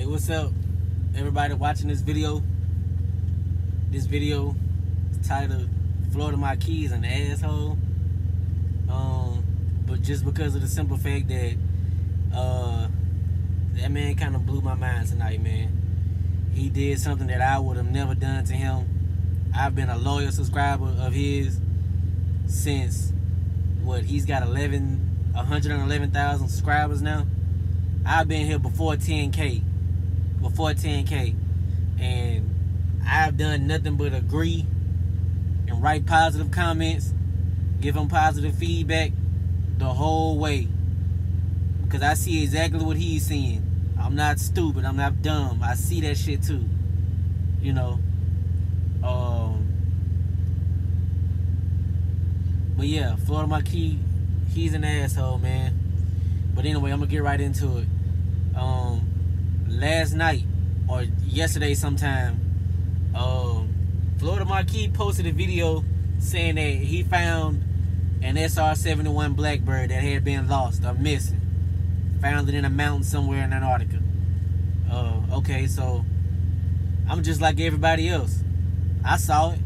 Hey, what's up, everybody watching this video? This video is titled Florida Maquis an asshole. But just because of the simple fact that that man kind of blew my mind tonight, man. He did something that I would have never done to him. I've been a loyal subscriber of his since, what, he's got 111,000 subscribers now. I've been here before 10K. And I've done nothing but agree and write positive comments, give him positive feedback the whole way. Because I see exactly what he's seeing. I'm not stupid. I'm not dumb. I see that shit too. You know. But yeah, Florida Maquis, he's an asshole, man. But anyway, I'm gonna get right into it. Last night or yesterday sometime, Florida Maquis posted a video saying that he found an SR-71 Blackbird that had been lost or missing. Found it in a mountain somewhere in Antarctica. Okay, so I'm just like everybody else. I saw it.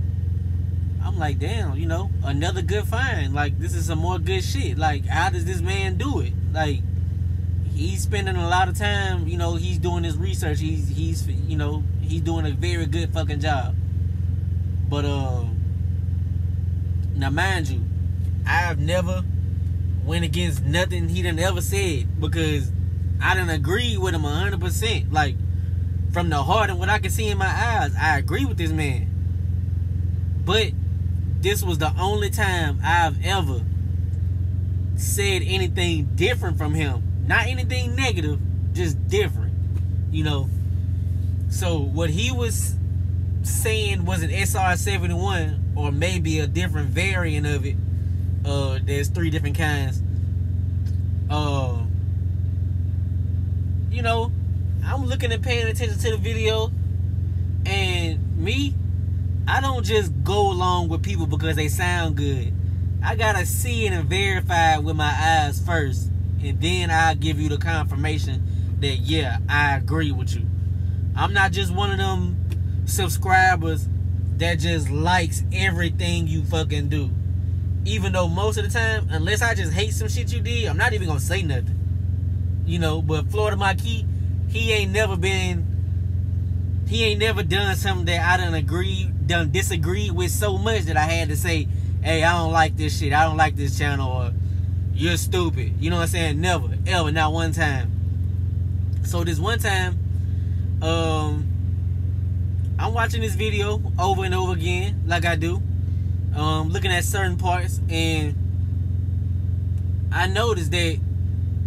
I'm like, damn, you know, another good find. Like, this is some more good shit. Like, how does this man do it? Like, he's spending a lot of time, you know, he's doing his research. He's you know, he's doing a very good fucking job. But, now mind you, I've never went against nothing he done ever said, because I done agree with him 100%. Like, from the heart and what I can see in my eyes, I agree with this man. But this was the only time I've ever said anything different from him. Not anything negative, just different, you know. So what he was saying was an SR-71, or maybe a different variant of it. There's 3 different kinds. You know, I'm looking and paying attention to the video, and me, I don't just go along with people because they sound good. I gotta see it and verify it with my eyes first, and then I'll give you the confirmation that, yeah, I agree with you. I'm not just one of them subscribers that just likes everything you fucking do. Even though most of the time, unless I just hate some shit you did, I'm not even gonna say nothing. You know, but Florida Maquis, he ain't never done something that I done disagreed with so much that I had to say, hey, I don't like this shit, I don't like this channel, or you're stupid. You know what I'm saying? Never, ever, not one time. So this one time, I'm watching this video over and over again, like I do. Looking at certain parts, and I noticed that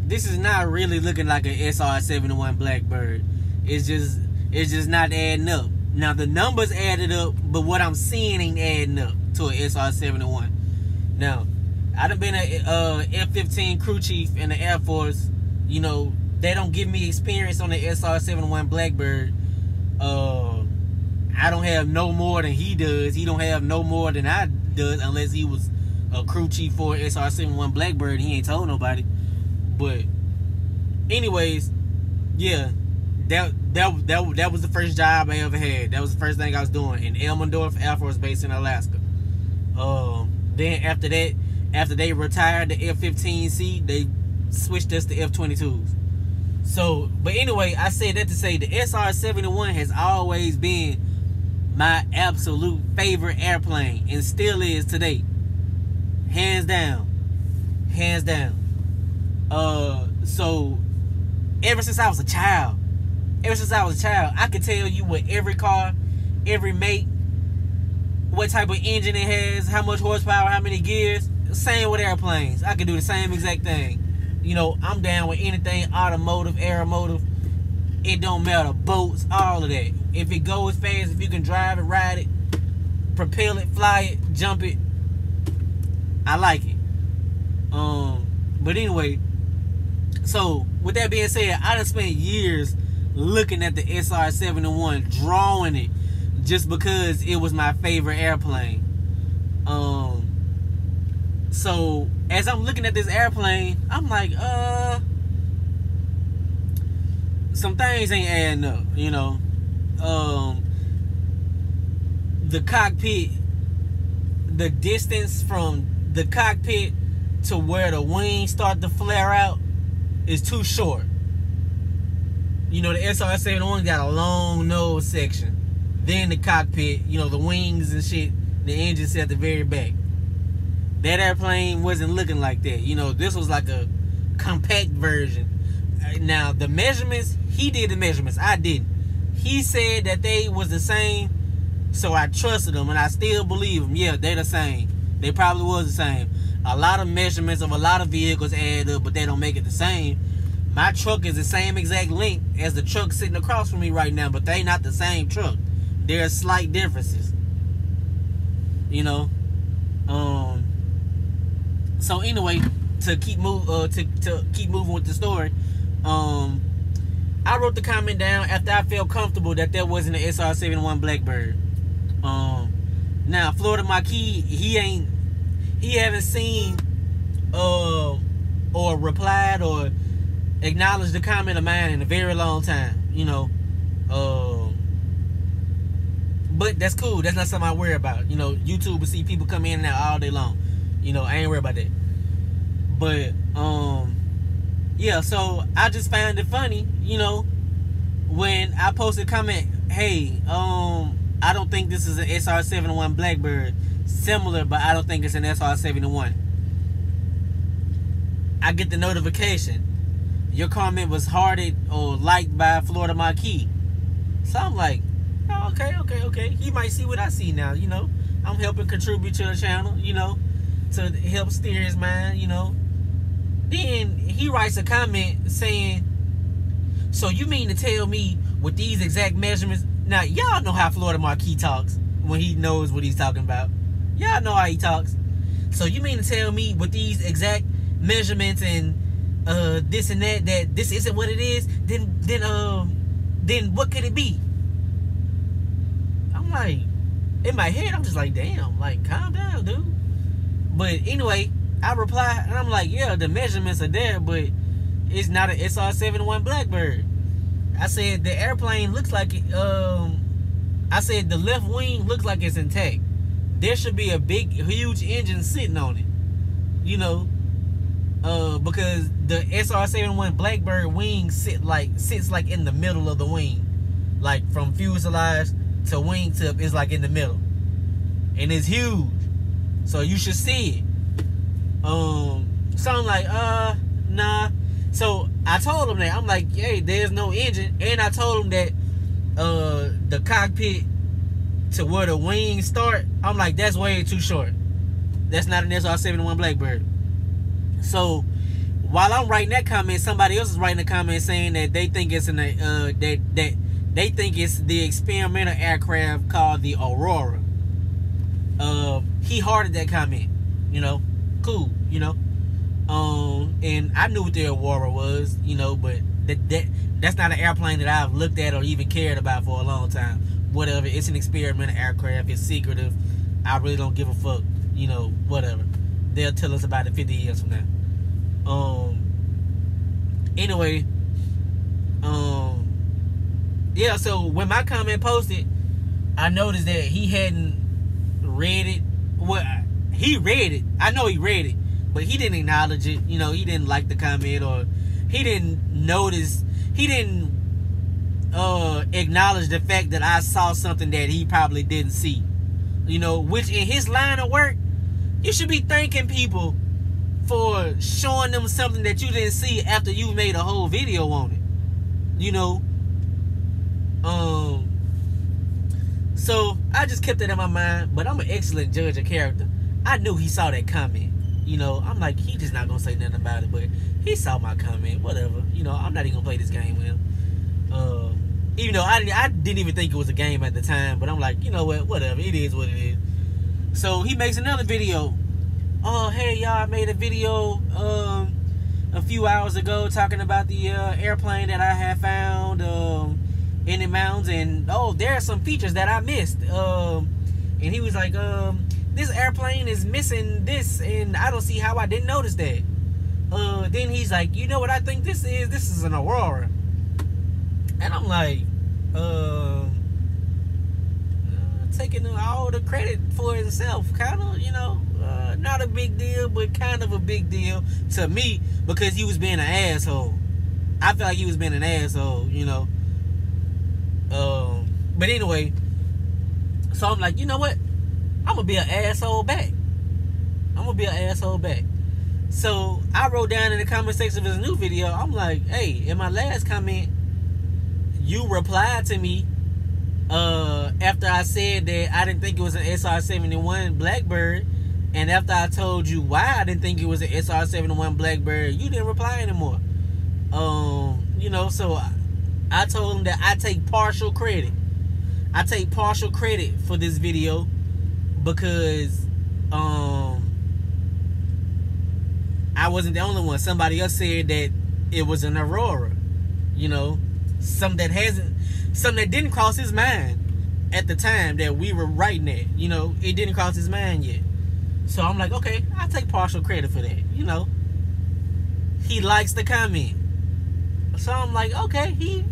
this is not really looking like an SR-71 Blackbird. It's just not adding up. Now the numbers added up, but what I'm seeing ain't adding up to an SR-71. Now, I done been a F-15 crew chief in the Air Force. You know, they don't give me experience on the SR-71 Blackbird. I don't have no more than he does. He don't have no more than I does, unless he was a crew chief for SR-71 Blackbird. He ain't told nobody. But anyways, yeah, that was the first job I ever had. That was the first thing I was doing in Elmendorf Air Force Base in Alaska. Then after that, after they retired the F-15C, they switched us to F-22s. So, but anyway, I said that to say the SR-71 has always been my absolute favorite airplane, and still is today. Hands down. Hands down. So ever since I was a child, I could tell you what every car, every make, what type of engine it has, how much horsepower, how many gears. Same with airplanes. I could do the same exact thing. You know, I'm down with anything automotive, aeromotive. It don't matter. Boats, all of that. If it goes fast, if you can drive it, ride it, propel it, fly it, jump it, I like it. But anyway, so with that being said, I done spent years looking at the SR-71, drawing it, just because it was my favorite airplane. So as I'm looking at this airplane, I'm like, some things ain't adding up, you know. The cockpit, the distance from the cockpit to where the wings start to flare out is too short. You know, the SR-71 got a long nose section. Then the cockpit, you know, the wings and shit, the engine's at the very back. That airplane wasn't looking like that. You know, this was like a compact version. Now, the measurements, he did the measurements. I didn't. He said that they was the same, so I trusted him, and I still believe him. Yeah, they're the same. They probably was the same. A lot of measurements of a lot of vehicles add up, but they don't make it the same. My truck is the same exact length as the truck sitting across from me right now, but they not the same truck. There are slight differences. You know? So anyway, to keep moving with the story, I wrote the comment down after I felt comfortable that there wasn't an SR-71 Blackbird. Now Florida Maquis, he haven't seen or replied or acknowledged the comment of mine in a very long time, you know. But that's cool. That's not something I worry about. You know, YouTube will see people come in and out all day long. You know, I ain't worried about that. But yeah, so I just found it funny, you know, when I posted a comment, hey, I don't think this is an SR-71 Blackbird. Similar, but I don't think it's an SR-71. I get the notification. Your comment was hearted or liked by Florida Maquis. So I'm like, oh, okay. He might see what I see now, you know. I'm helping contribute to the channel, you know, to help steer his mind, you know. Then he writes a comment saying, so you mean to tell me with these exact measurements? Now, y'all know how Florida Maquis talks when he knows what he's talking about. Y'all know how he talks. So you mean to tell me with these exact measurements and this and that this isn't what it is? Then what could it be? I'm like, in my head, I'm just like, damn, like, calm down, dude. But anyway, I reply, and I'm like, yeah, the measurements are there, but it's not an SR-71 Blackbird. I said the airplane looks like it, I said the left wing looks like it's intact. There should be a big, huge engine sitting on it, you know, because the SR-71 Blackbird wing sits like in the middle of the wing, like from fuselage to wingtip is like in the middle, and it's huge, so you should see it. So I'm like, nah. So I told him that, I'm like, hey, there's no engine, and I told him that the cockpit to where the wings start, I'm like, that's way too short. That's not an SR-71 Blackbird. So while I'm writing that comment, somebody else is writing a comment saying that they think it's they think it's the experimental aircraft called the Aurora. He hearted that comment, you know, cool, you know. And I knew what the Aurora was, you know, but that's not an airplane that I've looked at or even cared about for a long time. Whatever, it's an experimental aircraft, it's secretive, I really don't give a fuck, you know, whatever. They'll tell us about it 50 years from now. Anyway, yeah, so when my comment posted, I noticed that he hadn't read it. Well, he read it, I know he read it, but he didn't acknowledge it, you know. He didn't like the comment, or he didn't notice, he didn't acknowledge the fact that I saw something that he probably didn't see, you know, which in his line of work, you should be thanking people for showing them something that you didn't see after you made a whole video on it, you know. So I just kept it in my mind, but I'm an excellent judge of character. I knew he saw that comment, you know. I'm like, he just not gonna say nothing about it, but he saw my comment, whatever, you know. I'm not even gonna play this game with him. Even though I didn't even think it was a game at the time, but I'm like, you know what, whatever, it is what it is. So he makes another video. Oh, hey y'all, I made a video a few hours ago talking about the airplane that I had found in the mountains, and oh, there are some features that I missed. And he was like, this airplane is missing this, and I don't see how I didn't notice that. Then he's like, you know what I think this is? This is an Aurora. And I'm like, taking all the credit for himself, kind of, you know, not a big deal, but kind of a big deal to me because he was being an asshole. I feel like he was being an asshole, you know. But anyway, so I'm like, you know what? I'm gonna be an asshole back. So I wrote down in the comment section of his new video, I'm like, hey, in my last comment, you replied to me after I said that I didn't think it was an SR-71 Blackbird, and after I told you why I didn't think it was an SR-71 Blackbird, you didn't reply anymore. You know, so I told him that I take partial credit. I take partial credit for this video because I wasn't the only one. Somebody else said that it was an Aurora. You know, something that didn't cross his mind at the time that we were writing that. You know, it didn't cross his mind yet. So I'm like, okay, I take partial credit for that. You know, he likes the comment. So I'm like, okay, he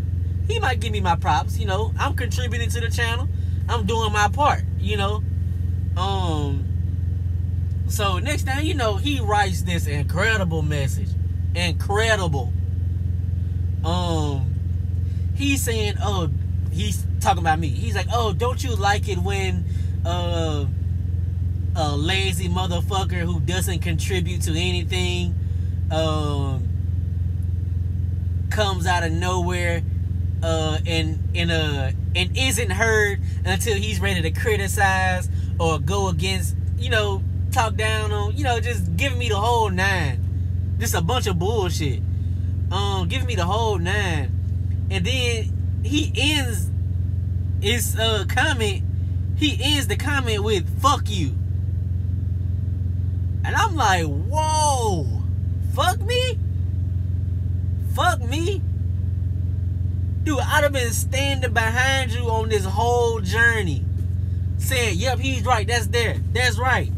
might give me my props. You know, I'm contributing to the channel. I'm doing my part, you know. So next thing you know, he writes this incredible message. Incredible. He's saying, oh, he's talking about me. He's like, oh, don't you like it when a lazy motherfucker who doesn't contribute to anything comes out of nowhere and isn't heard until he's ready to criticize or go against, you know, talk down on, you know, just giving me the whole nine. Just a bunch of bullshit. Giving me the whole nine. And then he ends his comment. He ends the comment with "fuck you," and I'm like, whoa, fuck me, dude. I'd have been standing behind you on this whole journey, saying, "Yep, he's right. That's right."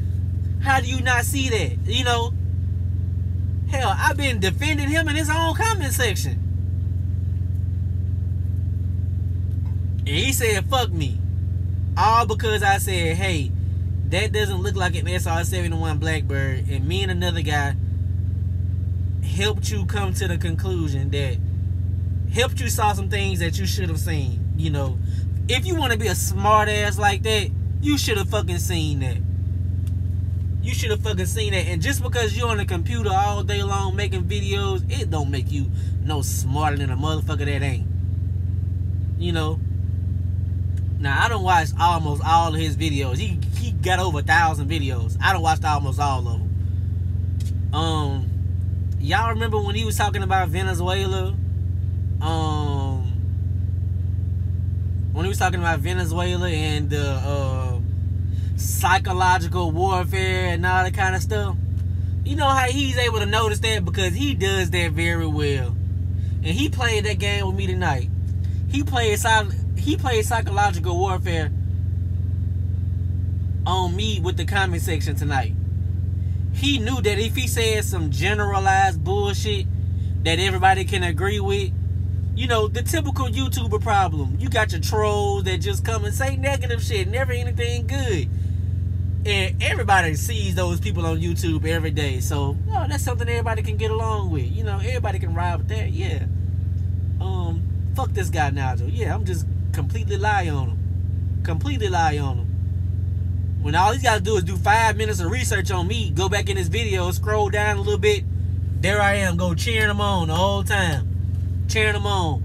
How do you not see that? You know, hell, I've been defending him in his own comment section. And he said, fuck me. All because I said, hey, that doesn't look like an SR-71 Blackbird. And me and another guy helped you come to the conclusion that, helped you saw some things that you should have seen. You know, if you want to be a smart ass like that, you should have fucking seen that. You should have fucking seen that. And just because you're on the computer all day long making videos, it don't make you no smarter than a motherfucker that ain't. You know? Now, I don't watch almost all of his videos. He got over 1,000 videos. I don't watch almost all of them. Y'all remember when he was talking about Venezuela? When he was talking about Venezuela and the psychological warfare and all that kind of stuff. You know how he's able to notice that? Because he does that very well. And he played that game with me tonight. He played psychological warfare on me with the comment section tonight. He knew that if he said some generalized bullshit that everybody can agree with, you know, the typical YouTuber problem. You got your trolls that just come and say negative shit, never anything good. And everybody sees those people on YouTube every day. So, oh, that's something everybody can get along with. You know, everybody can ride with that. Yeah. Fuck this guy, Nigel. Yeah, I'm just completely lie on him. Completely lie on him. When all he's got to do is do 5 minutes of research on me, go back in his video, scroll down a little bit. There I am, go cheering him on the whole time. Cheering him on.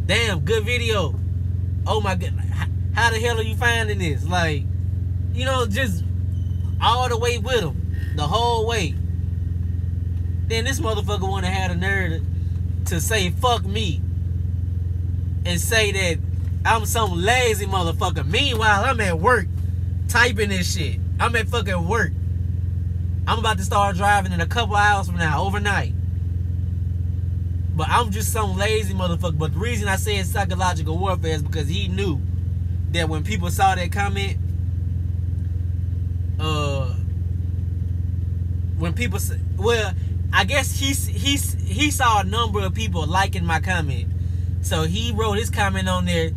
Damn, good video. Oh my God. How the hell are you finding this? Like, you know, just all the way with him. The whole way. Then this motherfucker wanna have the nerve to say fuck me. And say that I'm some lazy motherfucker. Meanwhile, I'm at work typing this shit. I'm at fucking work. I'm about to start driving in a couple hours from now, overnight. But I'm just some lazy motherfucker. But the reason I say it's psychological warfare is because he knew that when people saw that comment, when people, well, I guess he saw a number of people liking my comment. So he wrote his comment on there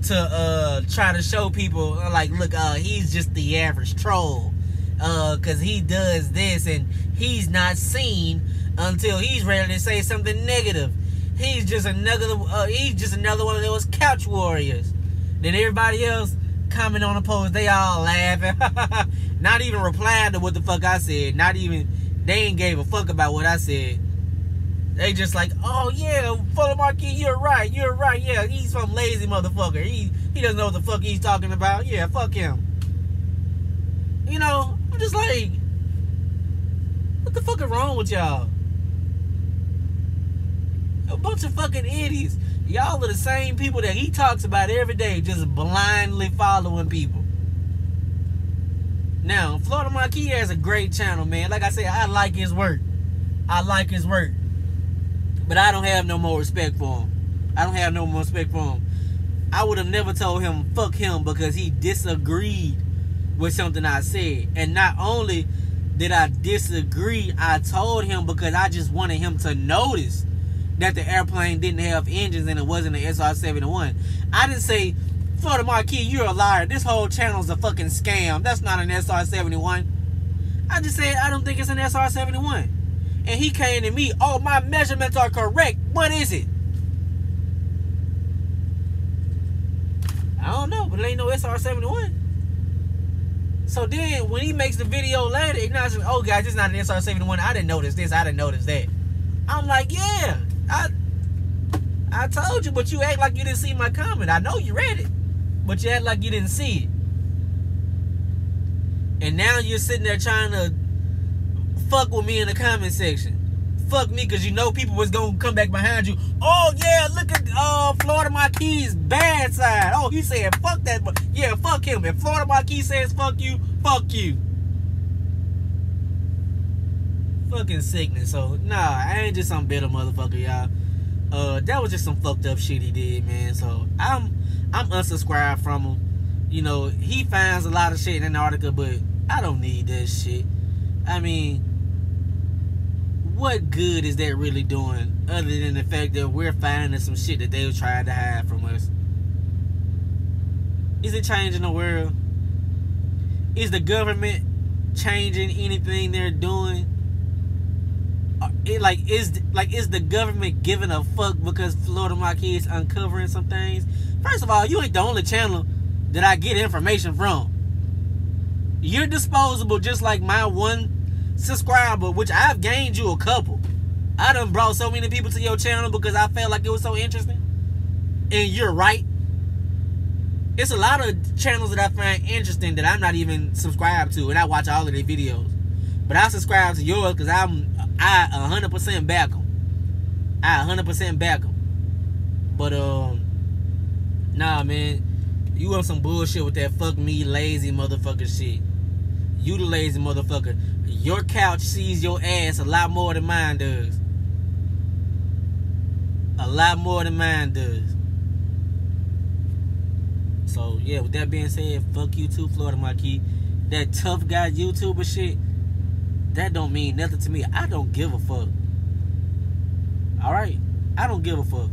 to try to show people, like, look, he's just the average troll. Cause he does this and he's not seen until he's ready to say something negative. He's just another one of those couch warriors. Then everybody else comment on the post, they all laughing. Not even replying to what the fuck I said. They ain't gave a fuck about what I said. They just like, oh yeah, Florida Maquis, you're right. Yeah, he's some lazy motherfucker. He doesn't know what the fuck he's talking about. Yeah, fuck him. You know, I'm just like, what the fuck is wrong with y'all? A bunch of fucking idiots. Y'all are the same people that he talks about every day, just blindly following people. Now, Florida Maquis has a great channel, man. Like I said, I like his work. But I don't have no more respect for him. I would have never told him fuck him because he disagreed with something I said. And not only did I disagree, I told him because I just wanted him to notice that the airplane didn't have engines and it wasn't an SR-71. I didn't say, Florida Maquis, you're a liar. This whole channel's a fucking scam. That's not an SR-71. I just said, I don't think it's an SR-71. And he came to me, oh, my measurements are correct. What is it? I don't know, but it ain't no SR-71. So then, when he makes the video later, acknowledging, oh, guys, it's not an SR-71. I didn't notice this. I didn't notice that. I'm like, yeah, I told you, but you act like you didn't see my comment. I know you read it, but you act like you didn't see it. And now you're sitting there trying to fuck with me in the comment section. Fuck me, because you know people was going to come back behind you. Oh, yeah, look at Florida Maquis' bad side. Oh, he said fuck that. But yeah, fuck him. If Florida Maquis says fuck you, fuck you. Fucking sickness. So, nah, I ain't just some bitter motherfucker, y'all. That was just some fucked up shit he did, man. So, I'm unsubscribed from him. You know, he finds a lot of shit in the article, but I don't need that shit. I mean, what good is that really doing other than the fact that we're finding some shit that they were trying to hide from us? Is it changing the world? Is the government changing anything they're doing? Is the government giving a fuck because Florida Maquis is uncovering some things? First of all, you ain't the only channel that I get information from. You're disposable just like my one subscriber, which I've gained you a couple. I done brought so many people to your channel because I felt like it was so interesting. And you're right. It's a lot of channels that I find interesting that I'm not even subscribed to, and I watch all of their videos. But I subscribe to yours because I 100% back them. I 100% back them. But nah, man, you on some bullshit with that fuck me lazy motherfucker shit. You the lazy motherfucker. Your couch sees your ass a lot more than mine does. A lot more than mine does. So, yeah, with that being said, fuck you too, Florida Maquis. That tough guy YouTuber shit, that don't mean nothing to me. I don't give a fuck. Alright? I don't give a fuck.